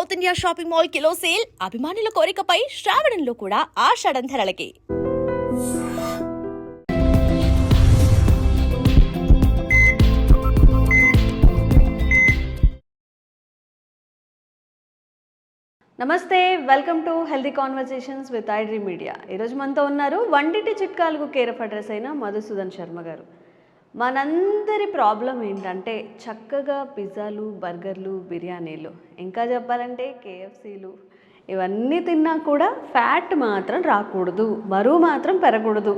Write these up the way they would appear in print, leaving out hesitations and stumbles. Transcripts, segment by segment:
South India shopping mall kilo sale అభిమానుల కోరికపై శ్రావణంలో కూడా ఆషాఢం ధరలకి. నమస్తే, welcome to healthy conversations with ఐడ్రీ media. ఈరోజు మనతో ఉన్నారు వంటింటి చిట్కాలకు కేర్ ఆఫ్ అడ్రస్ అయిన మధుసూదన్ శర్మ గారు. మనందరి ప్రాబ్లం ఏంటంటే చక్కగా పిజ్జాలు, బర్గర్లు, బిర్యానీలు, ఇంకా చెప్పాలంటే కేఎఫ్సీలు ఇవన్నీ తిన్నా కూడా ఫ్యాట్ మాత్రం రాకూడదు, బరువు మాత్రం పెరగకూడదు,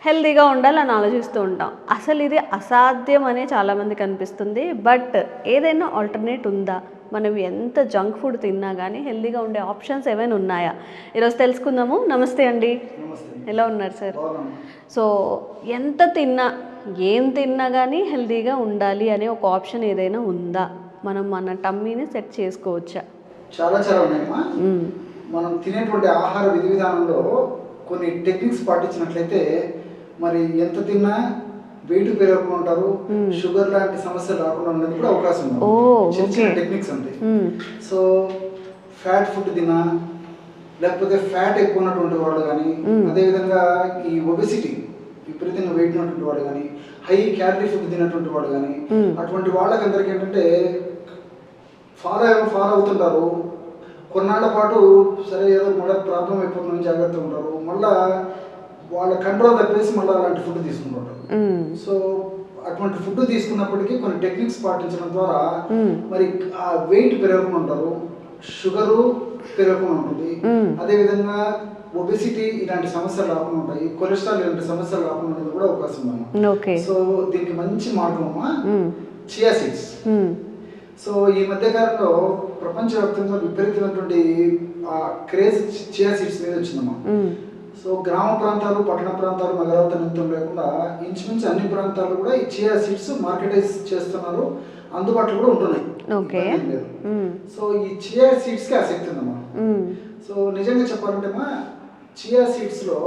హెల్దీగా ఉండాలని ఆలోచిస్తూ ఉంటాం. అసలు ఇది అసాధ్యం అనే చాలామందికి అనిపిస్తుంది. బట్ ఏదైనా ఆల్టర్నేట్ ఉందా? మనం ఎంత జంక్ ఫుడ్ తిన్నా కానీ హెల్దీగా ఉండే ఆప్షన్స్ ఏమైనా ఉన్నాయా? ఈరోజు తెలుసుకుందాము. నమస్తే అండి, ఎలా ఉన్నారు సార్? సో ఎంత తిన్నా, ఏం తిన్నా కానీ హెల్దీగా ఉండాలి అనే ఒక ఆప్షన్ ఏదైనా ఉందా? మనం మన టమ్మీని సెట్ చేసుకోవచ్చా? చాలా ఉన్నాయమ్మా. మనం తినేటువంటి ఆహార విధి విధానంలో కొన్ని టెక్నిక్స్ పాటించినట్లయితే మరి ఎంత తిన్నా వెయిట్ పెరగకుండా ఉంటారు, షుగర్ లాంటి సమస్యలు రాకుండా ఉండేది కూడా అవకాశం ఉంది. చిన్న టెక్నిక్స్ ఉంటాయి. సో ఫ్యాట్ ఫుడ్ తిన్నా, లేకపోతే ఫ్యాట్ ఎక్కువ ఉన్నటువంటి వాళ్ళు కానీ, అదేవిధంగా ఈ ఒబెసిటీ విపరీతంగా వెయిట్ ఉన్నటువంటి వాడు కానీ, హై క్యాలరీ ఫుడ్ తిన్నటువంటి వాడు కానీ, అటువంటి వాళ్ళకందరికీ ఏంటంటే ఫాలో అవుతుంటారు. కొన్నాళ్ళ పాటు సరే ఏదో మళ్ళీ ప్రాబ్లం అయిపోతుందని జాగ్రత్తగా ఉంటారు, మళ్ళీ వాళ్ళ కంట్రోల్ తప్పేసి మళ్ళీ అలాంటి ఫుడ్ తీసుకుంటుంటారు. సో అటువంటి ఫుడ్ తీసుకున్నప్పటికీ కొన్ని టెక్నిక్స్ పాటించడం ద్వారా మరి ఆ వెయిట్ పెరగకుండా ఉంటారు, షుగరు పెరగకుండా ఉంటుంది, అదేవిధంగా ఒబెసిటీ ఇలాంటి సమస్యలు రాకుండా ఉంటాయి, కొలెస్ట్రాల్ ఇలాంటి సమస్యలు రాకుండా ఉండేది కూడా అవకాశం ఉంది. సో దీనికి మంచి మార్గం అమ్మా చియా సీడ్స్. సో ఈ మధ్య కాలంలో ప్రపంచవ్యాప్తంగా విపరీతమైనటువంటి క్రేజ్ చియా సీడ్స్ మీద వచ్చిందమ్మా. సో గ్రామ ప్రాంతాలు, పట్టణ ప్రాంతాలు, నగరాలతో నిమిత్తం లేకుండా ఇంచుమించు అన్ని ప్రాంతాలు కూడా ఈ చియా సీడ్స్ మార్కెటైజ్ చేస్తున్నారు, అందుబాటులో కూడా ఉంటున్నాయి. సో ఈ చియా సీడ్స్ కి ఆసక్తి ఉందమ్మా. సో నిజంగా చెప్పాలంటే మా చియా సీడ్స్ లో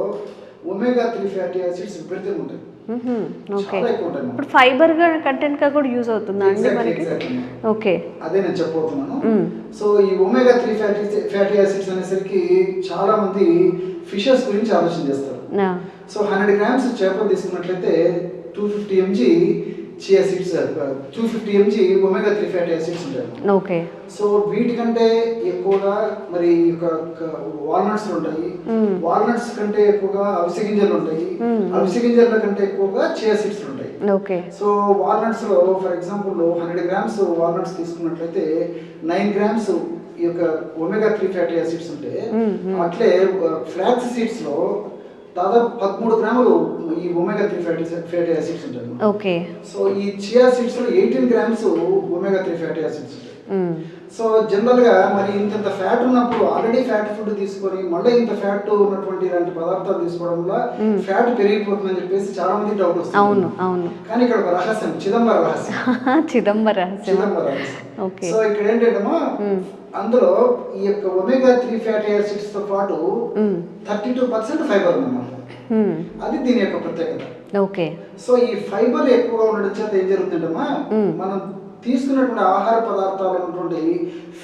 ఒమేగా 3 ఫ్యాటీ యాసిడ్స్ విపరీతంగా ఉంటాయి. ఇప్పుడు ఫైబర్ కంటెంట్ గా కూడా యూజ్ అవుతుందా అండి మనకి? ఓకే, అదే నేను చెప్పబోతున్నాను. సో ఈ ఒమేగా 3 ఫ్యాటీ యాసిడ్స్ అనేసరికి చాలా మంది ఫిషెస్ గురించి ఆలోచన చేస్తారు. సో 100 grams చేపలు తీసుకున్నట్లయితే 250 mg chia seeds, 250 mg omega 3 fatty acids ఉంటాయి. ఓకే. సో వీటికంటే ఎక్కువగా మరి వాల్నట్స్ ఉంటాయి, వాల్నట్స్ కంటే ఎక్కువగా అవిసె గింజలు ఉంటాయి, అవిసె గింజల కంటే ఎక్కువగా చియా సీడ్స్ ఉంటాయి. ఓకే. సో వాల్నట్స్ లో ఫర్ ఎగ్జాంపుల్ 100 grams వాల్నట్స్ తీసుకున్నట్లయితే 9 grams ఈ యొక్క ఒమేగా 3 ఫ్యాటీ యాసిడ్స్ ఉంటే, అట్లే ఫ్లాక్స్ సీడ్స్ లో దాదాపు 13 గ్రాములు ఈ ఒమేగా 3 ఫ్యాటీ యాసిడ్స్ ఉంటాయి. ఓకే. సో ఈ చియా సీడ్స్ లో 18 grams ఒమేగా 3 ఫ్యాటీ యాసిడ్స్ ఉంటాయి. సో జనరల్ గా మరి ఇంత ఫ్యాట్ ఉన్నప్పుడు ఆల్రెడీ ఫ్యాట్ ఫుడ్ తీసుకొని మళ్ళీ ఇంత ఫ్యాట్ ఉన్నటువంటి ఇలాంటి పదార్థాలు తీసుకోవడం వల్ల ఫ్యాట్ పెరిగిపోతుందని చెప్పేసి చాలా మంది డౌట్ వస్తుంది. అవును అవును. కానీ ఇక్కడ ఒక రహస్యం, చిదంబర రహస్యం. సో ఇక్కడ ఏంటంటే అందులో ఈ యొక్క ఒమేగా 3 ఫ్యాటీ యాసిడ్స్ తో పాటు 32% ఫైబర్ ఉందన్నమాట. అది దీని యొక్క ప్రత్యేకత. ఓకే. సో ఈ ఫైబర్ ఎక్కువగా ఉండడం చేత ఏం జరుగుతుందమ్మా, మనం తీసుకున్నటువంటి ఆహార పదార్థాలు ఉన్నటువంటి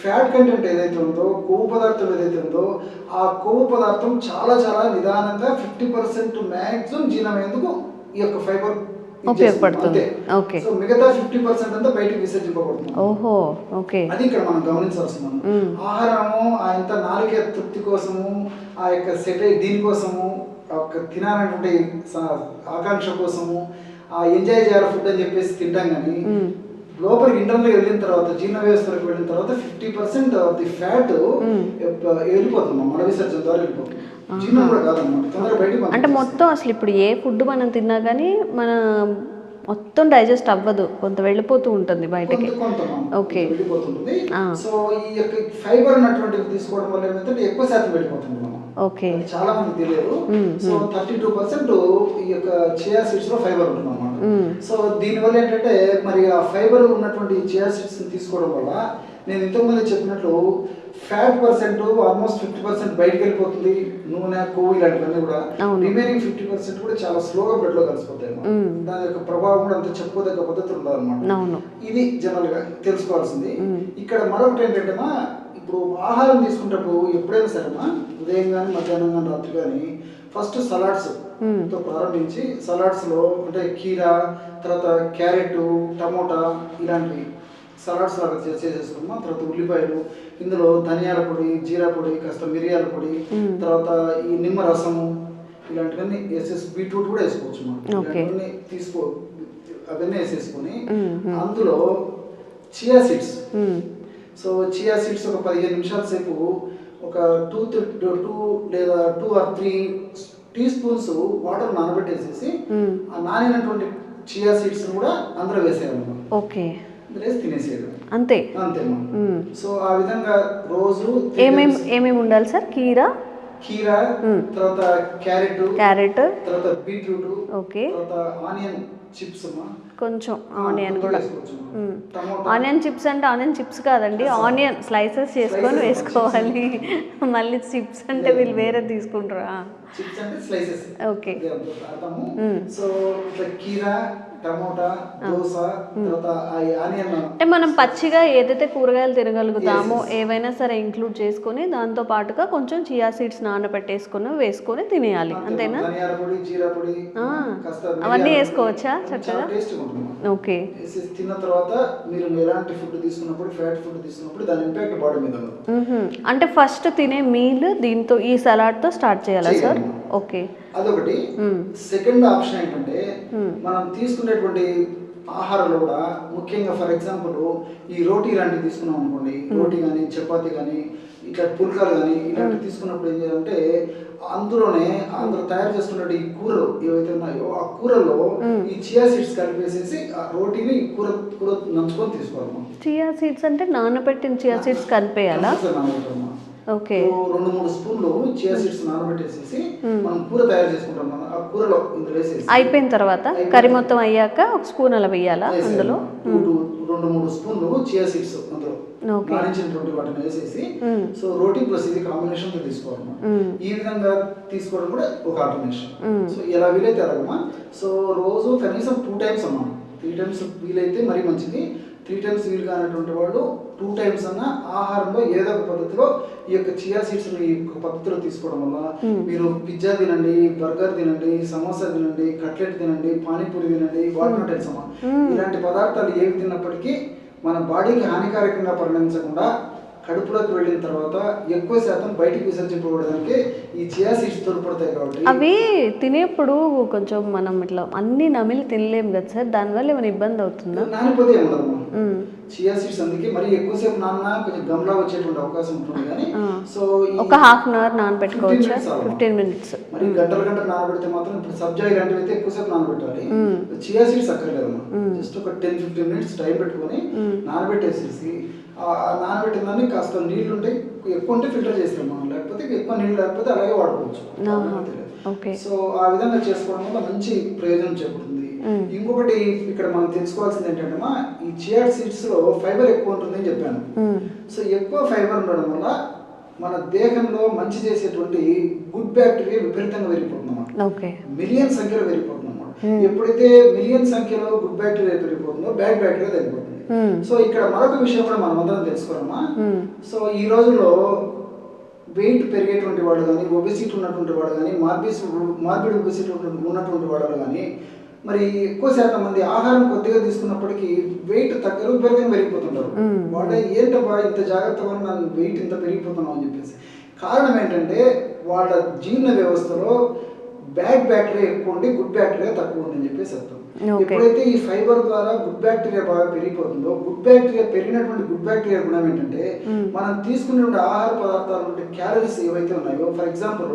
ఫ్యాట్ కంటెంట్ ఏదైతే ఉందో, కొవ్వు పదార్థం ఏదైతే ఉందో, ఆ కొవ్వు పదార్థం చాలా నిదానంగా 50% మ్యాక్సిమం జీర్ణమయ్యేందుకు ఈ యొక్క ఫైబర్ ఉపయోగపడుతుంది. ఓకే. సో మిగతా 50% అంతా బయటకు విసర్జింపబడుతుంది. ఓహో, ఓకే. అది ఇక్కడ మనం గమనించాల్సిన ఆహారము ఆ ఇంత నాలుగే తృప్తి కోసము, ఆ యొక్క దీనికోసము, తినాలనేటువంటి ఆకాంక్ష కోసము, ఆ ఎంజాయ్ చేయాలి ఫుడ్ అని చెప్పేసి తింటాం. కానీ లోపలికి ఇంటర్నల్ వెళ్ళిన తర్వాత, జీర్ణ వ్యవస్థలోకి వెళ్ళిన తర్వాత 50% ఆఫ్ ది ఫ్యాట్ వెళ్ళిపోతుంది, మల విసర్జన ద్వారా వెళ్ళిపోతుంది. జీర్ణం కూడా కాదన్నమాట, తొందరగా బయటకు. అంటే మొత్తం అసలు ఇప్పుడు ఏ ఫుడ్ మనం తిన్నా కానీ మన మొత్తం డైజెస్ట్ అవ్వదు, కొంత వెళ్ళిపోతూ ఉంటుంది బయటకి. ఓకే. వెళ్ళిపోతుంటుంది. సో ఈ యొక్క ఫైబర్ ఉన్నటువంటివి తీసుకోవడం వల్ల ఏంటంటే ఎక్కువ శాతం వెళ్ళిపోతుంది. ఓకే. చాలా మందికి తెలియదు. సో 32% ఈ యొక్క చియా సీడ్స్ లో ఫైబర్ ఉంటుంది అన్నమాట. సో దీనివల్ల ఏంటంటే మరి ఆ ఫైబర్ ఉన్నటువంటి చియా సీడ్స్ తీసుకోవడం వల్ల నేను ఇంతకుముందు చెప్పినట్లు ఫ్యాట్ పర్సెంట్ ఆల్మోస్ట్ 50% బయటకు వెళ్ళిపోతుంది, నూనె, కొవ్వు ఇలాంటివన్నీ కూడా. రిమైనింగ్ 50% కూడా చాలా స్లోగా బ్లడ్ లో కలిసిపోతాయి. దాని యొక్క ప్రభావం కూడా అంత చెప్పుకోదగ్గ పద్ధతులు ఉండదన్నమాట. ఇది జనరల్ గా తెలుసుకోవాల్సింది. ఇక్కడ మరొకటి ఏంటంటే ఇప్పుడు ఆహారం తీసుకునేటప్పుడు ఎప్పుడైనా సరేమా, ఉదయం కానీ మధ్యాహ్నం కానీ రాత్రి కానీ ఫస్ట్ సలాడ్స్తో ప్రారంభించి సలాడ్స్లో అంటే కీరా, తర్వాత క్యారెట్, టమోటా ఇలాంటివి సలాడ్స్ లాగా చేసేసుకున్నాం. తర్వాత ఉల్లిపాయలు, ఇందులో ధనియాల పొడి, జీరా పొడి, కాస్త మిరియాల పొడి, తర్వాత ఈ నిమ్మ రసము ఇలాంటివన్నీ వేసేసి, బీట్రూట్ కూడా వేసుకోవచ్చు మనం. ఇలాంటివన్నీ అవన్నీ వేసేసుకొని అందులో chia seeds, so chia seeds ఒక 15 నిమిషాల సేపు ఒక 2 లేదా 2 or 3 టీ స్పూన్స్ వాటర్ నానబెట్టేసేసి ఆ నానినటువంటి చియా సీడ్స్ కూడా అందులో వేసేయాలి. ఓకే, వేసి తినేసేయడం అంతే అంతేమా. సో ఆ విధంగా రోజు ఏమేమి ఉండాలి సార్? కీరా, తర్వాత క్యారెట్, తర్వాత బీట్రూట్, ఓకే, తర్వాత ఆనియన్ చిప్స్, కొంచెం ఆనియన్ కూడా. ఆనియన్ చిప్స్ అంటే ఆనియన్ చిప్స్ కాదండి, ఆనియన్ స్లైసెస్ చేసుకొని వేసుకోవాలి. మళ్ళీ చిప్స్ అంటే వీళ్ళు వేరే తీసుకుంటారా? చిప్స్ అంటే స్లైసెస్. ఓకే. సో ఇట్లా కీరా, టమోటా, దోస, తర్వాత ఆనియన్. అంటే మనం పచ్చిగా ఏదైతే కూరగాయలు తినగలుగుతామో ఏవైనా సరే ఇంక్లూడ్ చేసుకొని దాంతో పాటుగా కొంచెం చియా సీడ్స్ నానబెట్టేసుకొని వేసుకొని తినేయాలి, అంతేనా? ధనియాల పొడి, జీరా పొడి, అవన్నీ వేసుకోవచ్చా చక్కగా? ఓకే. తిన్న తర్వాత మీరు ఎలాంటి ఫుడ్ తీసుకున్నప్పుడు, ఫ్యాట్ ఫుడ్ తీసుకున్నప్పుడు దాని ఇంపాక్ట్ బాడీ మీద ఉండదు. అంటే ఫస్ట్ తినే మీల్ దీంతో ఈ సలాడ్ తో స్టార్ట్ చేయాలా సార్? ఓకే, అదొకటి. సెకండ్ ఆప్షన్ ఏంటంటే మనం తీసుకునేటువంటి ఆహారంలో కూడా ముఖ్యంగా ఫర్ ఎగ్జాంపుల్ ఈ రోటీ లాంటివి తీసుకున్నాం అనుకోండి, రోటీ కానీ చపాతి కానీ ఇట్లా పుల్కాలు కానీ ఇలాంటివి తీసుకున్నప్పుడు ఏం చేయాలంటే అందులోనే అందులో తయారు చేసుకున్నట్టు ఈ కూరలు ఏవైతే ఉన్నాయో ఆ కూరలో ఈ చియా సీడ్స్ కలిపేసేసి ఆ రోటీని కూర నంచుకొని తీసుకోవాలి. చియా సీడ్స్ అంటే నానబెట్టిన చియా సీడ్స్ కలిపేయాలా? ఓకే. 2-3 స్పూన్లు చియా సీడ్స్ నానబెట్టేసేసి మనం కూర తయారు చేసుకుంటాం. మనం ఆ కూరలో ఇందులో వేసేసి అయిపోయిన తర్వాత కర్రీ మొత్తం అయ్యాక ఒక స్పూన్ అలా వేయాలా అందులో? 2-3 స్పూన్లు చియా సీడ్స్ అందులో నానించినటువంటి వాటిని వేసేసి, సో రోటీ ప్లస్ ఇది కాంబినేషన్ తో తీసుకోవాలి. ఈ విధంగా తీసుకోవడం కూడా ఒక ఆల్టర్నేషన్. సో ఎలా వీలైతే అలాగమ్మా. సో రోజు కనీసం 2 టైమ్స్ అమ్మా, 3 టైమ్స్ వీలైతే మరీ మంచిది. 3 టైమ్స్ వీలు కానటువంటి వాళ్ళు 2 టైమ్స్ అన్న ఆహారంలో ఏదో ఒక పద్ధతిలో ఈ యొక్క చియా సీడ్స్ ఈ యొక్క పద్ధతిలో తీసుకోవడం వల్ల మీరు పిజ్జా తినండి, బర్గర్ తినండి, సమోసా తినండి, కట్లెట్ తినండి, పానీపూరి తినండి, వాట్ నాట్ ఎల్స్, ఇలాంటి పదార్థాలు ఏవి తిన్నప్పటికీ మన బాడీకి హానికారకంగా పరిణమించకుండా కడుపులోకి వెళ్ళిన తర్వాత ఎక్కువ శాతం బయటికి విసర్జింపబడడానికి ఈ చియా సీడ్స్ తోడ్పడతాయి. కాబట్టి అవి తినేప్పుడు కొంచెం మనం ఇట్లా అన్ని నమిలి తినలేము కదా సార్, దానివల్ల ఏమైనా ఇబ్బంది అవుతుందా? నానిపోతే ఏముండదు చియా సీడ్స్, అందుకే మరి ఎక్కువసేపు నాన్న కొంచెం గమ్లా వచ్చేటువంటి అవకాశం ఉంటుంది. కానీ సో ఒక హాఫ్ అన్ అవర్ నానబెట్టుకోవచ్చు, 15 minutes. మరి గంటలు నానబెడితే మాత్రం ఇప్పుడు సబ్జా ఇలాంటివి అయితే ఎక్కువసేపు నానబెట్టాలి. చియా సీడ్స్ అక్కర్లేదు, జస్ట్ ఒక 10-15 minutes టైం పెట్టుకొని నానబెట్టేసేసి నానబెట్టిన దాన్ని కాస్త నీళ్లు ఉంటాయి, ఎక్కువ ఉంటే ఫిల్టర్ చేస్తాం మనం, లేకపోతే ఎక్కువ నీళ్ళు లేకపోతే అలాగే వాడుకోవచ్చు. సో ఆ విధంగా చేసుకోవడం వల్ల మంచి ప్రయోజనం చేకూరుతుంది. ఇంకొకటి ఇక్కడ మనం తెలుసుకోవాల్సింది ఏంటంటే ఈ చియా సీడ్స్ లో ఫైబర్ ఎక్కువ ఉంటుందని చెప్పాను. సో ఎక్కువ ఫైబర్ ఉండడం వల్ల మన దేహంలో మంచి చేసేటువంటి గుడ్ బ్యాక్టీరియా విపరీతంగా పెరిగిపోతుంది, మిలియన్ సంఖ్యలో పెరిగిపోతుంది. ఎప్పుడైతే మిలియన్ సంఖ్యలో గుడ్ బ్యాక్టీరియా పెరిగిపోతుందో బ్యాడ్ బ్యాక్టీరియా తగ్గిపోతుంది. సో ఇక్కడ మరొక విషయం కూడా మనం అందరం తెలుసుకోవాలమ్మా. సో ఈ రోజుల్లో వెయిట్ పెరిగేటువంటి వాళ్ళు కానీ, ఒబెసిటీ ఉన్నటువంటి వాళ్ళు కానీ, మార్బిడ్ ఒబెసిటీ ఉన్నటువంటి వాళ్ళు కానీ మరి ఎక్కువ శాతం మంది ఆహారం కొద్దిగా తీసుకున్నప్పటికీ వెయిట్ విపరీతంగా పెరిగిపోతుంటారు. వాళ్ళు ఏంటబ్బా ఇంత జాగ్రత్తగా నన్ను వెయిట్ ఇంత పెరిగిపోతున్నాం అని చెప్పేసి. కారణం ఏంటంటే వాళ్ళ జీర్ణ వ్యవస్థలో బ్యాడ్ బ్యాక్టీరియా ఎక్కువ ఉండి గుడ్ బ్యాక్టీరియా తక్కువ ఉందని చెప్పేసి అర్థం. ఎప్పుడైతే ఈ ఫైబర్ ద్వారా గుడ్ బ్యాక్టీరియా బాగా పెరిగిపోతుందో, గుడ్ బ్యాక్టీరియా పెరిగినటువంటి గుడ్ బ్యాక్టీరియా గుణం ఏంటంటే మనం తీసుకున్నటువంటి ఆహార పదార్థాలు క్యాలరీస్ ఏవైతే ఉన్నాయో, ఫర్ ఎగ్జాంపుల్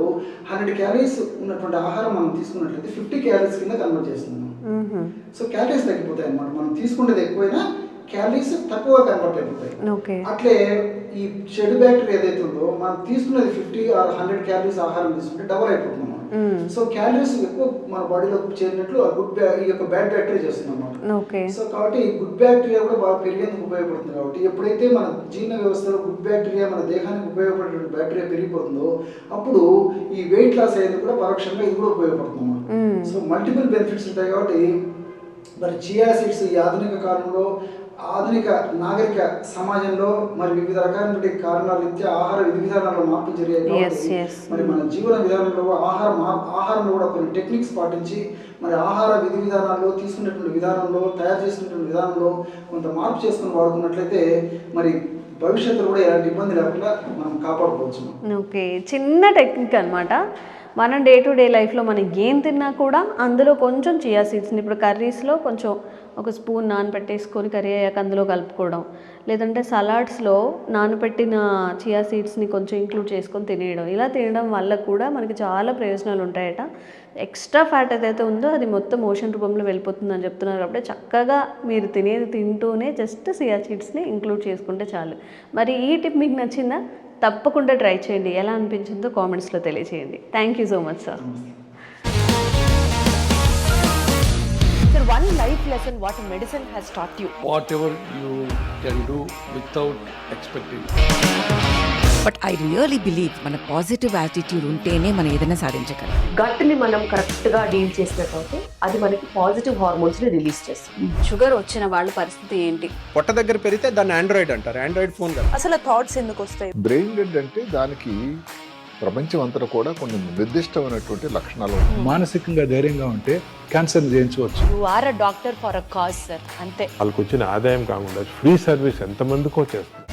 100 క్యాలరీస్ ఉన్నటువంటి ఆహారం మనం తీసుకున్నట్లయితే 50 క్యాలరీస్ కింద కన్వర్ట్ చేస్తున్నాం. సో క్యాలరీస్ తగ్గిపోతాయి అన్నమాట. మనం తీసుకునేది ఎక్కువైనా క్యాలరీస్ తక్కువ కన్వర్ట్ అయిపోతాయి. అట్లే ఈ చెడు బ్యాక్టీరియా ఏదైతే ఉందో మనం తీసుకునేది 50 or 100 క్యాలరీస్ ఆహారం తీసుకుంటే డబల్ అయిపోతుంది. సో క్యాలరీస్ ఎక్కువ మన బాడీలో చేరినట్లు ఈ యొక్క బ్యాడ్ బ్యాక్టీరియా చేస్తుంది అన్నమాట. సో కాబట్టి గుడ్ బ్యాక్టీరియా కూడా బాగా పెరిగేందుకు ఉపయోగపడుతుంది. కాబట్టి ఎప్పుడైతే మన జీర్ణ వ్యవస్థలో గుడ్ బ్యాక్టీరియా మన దేహానికి ఉపయోగపడేటువంటి బ్యాక్టీరియా పెరిగిపోతుందో అప్పుడు ఈ వెయిట్ లాస్ అయ్యేది కూడా పరోక్షంగా ఇది కూడా ఉపయోగపడుతుంది. సో మల్టిపుల్ బెనిఫిట్స్ ఉంటాయి. కాబట్టి మరి చియా సీడ్స్ ఈ ఆధునిక కాలంలో ఆధునిక నాగరిక సమాజంలో మరి వివిధ రకాలైనటువంటి కారణాల రీత్యా ఆహార విధి విధానాల్లో మార్పులు జరిగాయి కాబట్టి yes. మరి మన జీవన విధానంలో ఆహారంలో కూడా కొన్ని టెక్నిక్స్ పాటించి మరి ఆహార విధి విధానాల్లో తీసుకునేటువంటి విధానంలో తయారు చేసుకునేటువంటి విధానంలో కొంత మార్పు చేసుకుని వాడుకున్నట్లయితే మరి భవిష్యత్తులో కూడా ఎలాంటి ఇబ్బంది లేకుండా మనం కాపాడుకోవచ్చు. ఓకే, చిన్న టెక్నిక్ అనమాట. మనం డే టు డే లైఫ్లో మనం ఏం తిన్నా కూడా అందులో కొంచెం చియా సీడ్స్ని ఇప్పుడు కర్రీస్లో కొంచెం ఒక స్పూన్ నానబెట్టేసుకొని కర్రీ అయ్యాక అందులో కలుపుకోవడం, లేదంటే సలాడ్స్లో నానబెట్టిన చియా సీడ్స్ని కొంచెం ఇంక్లూడ్ చేసుకొని తినేయడం. ఇలా తినడం వల్ల కూడా మనకి చాలా ప్రయోజనాలు ఉంటాయట. ఎక్స్ట్రా ఫ్యాట్ ఏదైతే ఉందో అది మొత్తం మోషన్ రూపంలో వెళ్ళిపోతుందని చెప్తున్నారు. కాబట్టి చక్కగా మీరు తినేది తింటూనే జస్ట్ చియా సీడ్స్ని ఇంక్లూడ్ చేసుకుంటే చాలు. మరి ఈ టిప్ మీకు నచ్చిందా? తప్పకుండా ట్రై చేయండి. ఎలా అనిపించిందో కామెంట్స్లో తెలియజేయండి. Thank you so much sir. Sir, one life lesson what medicine has taught you. Whatever you can do without expecting. But I really believe మన పాజిటివ్ యాటిట్యూడ్ ఉంటేనే మనం ఏదైనా సాధించగలం. గట్ని మనం కరెక్ట్గా డీల్ చేసినట్లయితే అది మనకి పాజిటివ్ హార్మోన్స్ని రిలీజ్ చేస్తుంది. షుగర్ వచ్చిన వాళ్ళ పరిస్థితి ఏంటి? పొట్ట దగ్గర పెరిగితే దాన్ని ఆండ్రాయిడ్ అంటారు, ఆండ్రాయిడ్ ఫోన్ కదా. అసలు థాట్స్ ఎందుకు వస్తాయి? బ్రెయిన్ డెడ్ అంటే దానికి ప్రపంచం అంతా కూడా కొన్ని నిర్దిష్టమైనటువంటి లక్షణాలు ఉంటాయి. మానసికంగా ధైర్యంగా ఉంటే క్యాన్సర్ జయించవచ్చు. You are a doctor for a cause, sir. అంతే. వాళ్ళకి వచ్చిన ఆదాయం కాకుండా ఫ్రీ సర్వీస్ ఎంతమందికో చేస్తుంది.